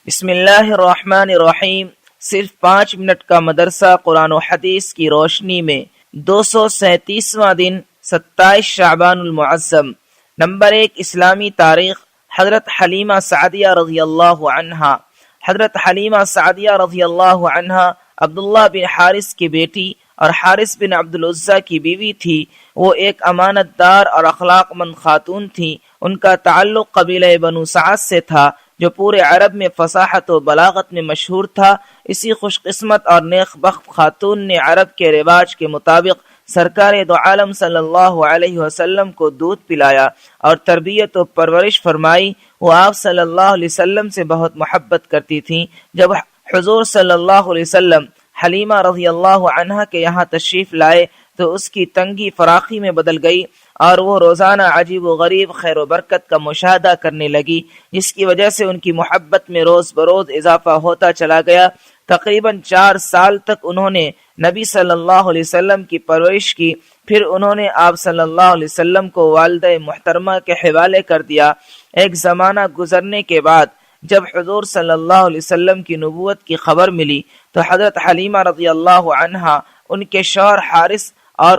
بسم اللہ الرحمن الرحیم۔ صرف 5 منٹ کا مدرسہ قرآن و حدیث کی روشنی میں 237واں دن 27 شعبان المعظم۔ نمبر 1، اسلامی تاریخ۔ حضرت حلیمہ سعدیہ رضی اللہ عنہا۔ حضرت حلیمہ سعدیہ رضی اللہ عنہا عبداللہ بن حارث کی بیٹی اور حارث بن عبدالعزیٰ کی بیوی تھی۔ وہ ایک امانت دار اور اخلاق مند خاتون تھی۔ ان کا تعلق قبیلہ بنو سعد سے تھا جو پورے عرب میں فصاحت و بلاغت میں مشہور تھا۔ اسی خوش قسمت اور نیک بخت خاتون نے عرب کے رواج کے مطابق سرکار دو عالم صلی اللہ علیہ وسلم کو دودھ پلایا اور تربیت و پرورش فرمائی۔ وہ آپ صلی اللہ علیہ وسلم سے بہت محبت کرتی تھیں۔ جب حضور صلی اللہ علیہ وسلم حلیمہ رضی اللہ عنہا کے یہاں تشریف لائے تو اس کی تنگی فراخی میں بدل گئی اور وہ روزانہ عجیب و غریب خیر و برکت کا مشاہدہ کرنے لگی، جس کی وجہ سے ان کی محبت میں روز بروز اضافہ ہوتا چلا گیا۔ تقریباً 4 سال تک انہوں نے نبی صلی اللہ علیہ وسلم کی پرورش کی۔ پھر انہوں نے آپ صلی اللہ علیہ وسلم کو والدہ محترمہ کے حوالے کر دیا۔ ایک زمانہ گزرنے کے بعد جب حضور صلی اللہ علیہ وسلم کی نبوت کی خبر ملی تو حضرت حلیمہ رضی اللہ عنہا، ان کے شوہر حارث اور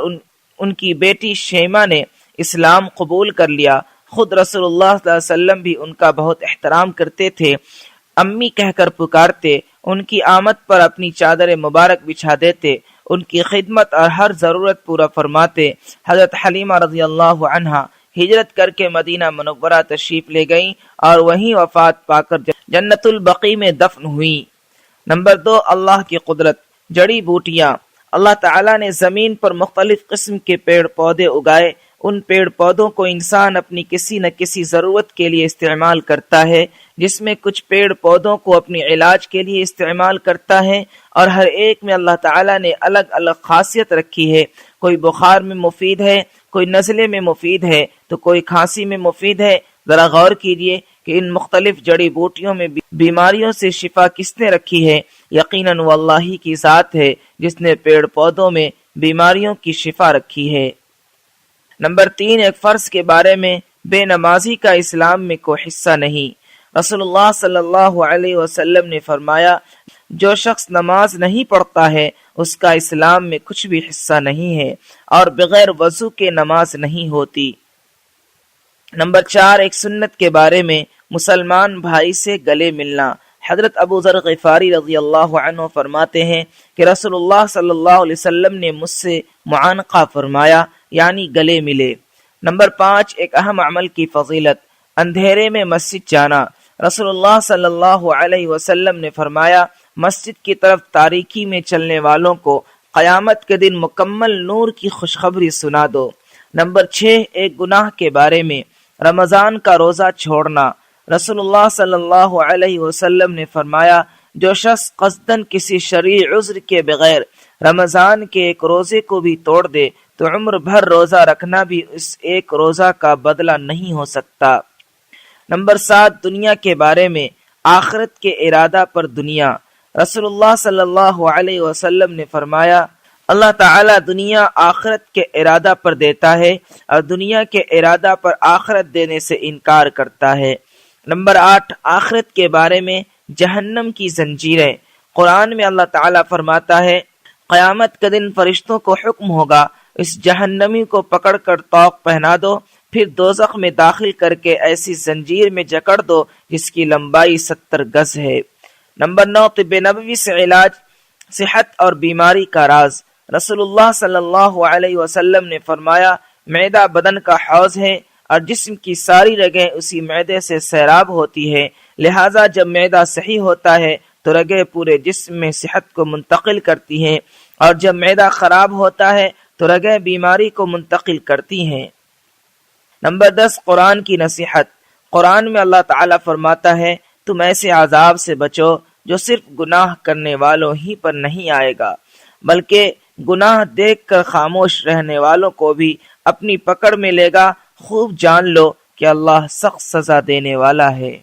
ان کی بیٹی شیمہ نے اسلام قبول کر لیا۔ خود رسول اللہ صلی اللہ علیہ وسلم بھی ان کا بہت احترام کرتے تھے، امی کہہ کر پکارتے، ان کی آمد پر اپنی چادر مبارک بچھا دیتے، ان کی خدمت اور ہر ضرورت پورا فرماتے۔ حضرت حلیمہ رضی اللہ عنہا ہجرت کر کے مدینہ منورہ تشریف لے گئیں اور وہیں وفات پا کر جنت البقیع میں دفن ہوئیں۔ نمبر 2، اللہ کی قدرت۔ جڑی بوٹیاں۔ اللہ تعالیٰ نے زمین پر مختلف قسم کے پیڑ پودے اگائے۔ ان پیڑ پودوں کو انسان اپنی کسی نہ کسی ضرورت کے لیے استعمال کرتا ہے، جس میں کچھ پیڑ پودوں کو اپنی علاج کے لیے استعمال کرتا ہے، اور ہر ایک میں اللہ تعالیٰ نے الگ الگ خاصیت رکھی ہے۔ کوئی بخار میں مفید ہے، کوئی نزلے میں مفید ہے تو کوئی کھانسی میں مفید ہے۔ ذرا غور کیجئے کہ ان مختلف جڑی بوٹیوں میں بیماریوں سے شفا کس نے رکھی ہے؟ یقیناً وہ اللہ ہی کی ذات ہے جس نے پیڑ پودوں میں بیماریوں کی شفا رکھی ہے۔ نمبر 3، ایک فرض کے بارے میں، بے نمازی کا اسلام میں کوئی حصہ نہیں۔ رسول اللہ صلی اللہ علیہ وسلم نے فرمایا، جو شخص نماز نہیں پڑھتا ہے اس کا اسلام میں کچھ بھی حصہ نہیں ہے، اور بغیر وضو کے نماز نہیں ہوتی۔ نمبر 4، ایک سنت کے بارے میں، مسلمان بھائی سے گلے ملنا۔ حضرت ابو ذر غفاری رضی اللہ عنہ فرماتے ہیں کہ رسول اللہ صلی اللہ علیہ وسلم نے مجھ سے معانقہ فرمایا، یعنی گلے ملے۔ نمبر 5، ایک اہم عمل کی فضیلت۔ اندھیرے میں مسجد جانا۔ رسول اللہ صلی اللہ علیہ وسلم نے فرمایا، مسجد کی طرف تاریکی میں چلنے والوں کو قیامت کے دن مکمل نور کی خوشخبری سنا دو۔ نمبر 6، ایک گناہ کے بارے میں، رمضان کا روزہ چھوڑنا۔ رسول اللہ صلی اللہ علیہ وسلم نے فرمایا، جو شخص قصداً کسی شرعی عذر کے بغیر رمضان کے ایک روزے کو بھی توڑ دے تو عمر بھر روزہ رکھنا بھی اس ایک روزہ کا بدلہ نہیں ہو سکتا۔ نمبر 7، دنیا کے بارے میں، آخرت کے ارادہ پر دنیا۔ رسول اللہ صلی اللہ علیہ وسلم نے فرمایا، اللہ تعالیٰ دنیا آخرت کے ارادہ پر دیتا ہے اور دنیا کے ارادہ پر آخرت دینے سے انکار کرتا ہے۔ نمبر 8، آخرت کے بارے میں، جہنم کی زنجیریں۔ قرآن میں اللہ تعالیٰ فرماتا ہے، قیامت کے دن فرشتوں کو حکم ہوگا، اس جہنمی کو پکڑ کر طوق پہنا دو، پھر دوزخ میں داخل کر کے ایسی زنجیر میں جکڑ دو جس کی لمبائی 70 گز ہے۔ نمبر 9، طب نبوی سے علاج، صحت اور بیماری کا راز۔ رسول اللہ صلی اللہ علیہ وسلم نے فرمایا، معدہ بدن کا حوض ہے اور جسم کی ساری رگیں اسی معدے سے سیراب ہوتی ہے، لہٰذا جب معدہ صحیح ہوتا ہے تو رگیں پورے جسم میں صحت کو منتقل کرتی ہیں، اور جب معدہ خراب ہوتا ہے تو رگیں بیماری کو منتقل کرتی ہیں۔ نمبر 10، قرآن کی نصیحت۔ قرآن میں اللہ تعالیٰ فرماتا ہے، تم ایسے عذاب سے بچو جو صرف گناہ کرنے والوں ہی پر نہیں آئے گا، بلکہ گناہ دیکھ کر خاموش رہنے والوں کو بھی اپنی پکڑ میں لے گا۔ خوب جان لو کہ اللہ سخت سزا دینے والا ہے۔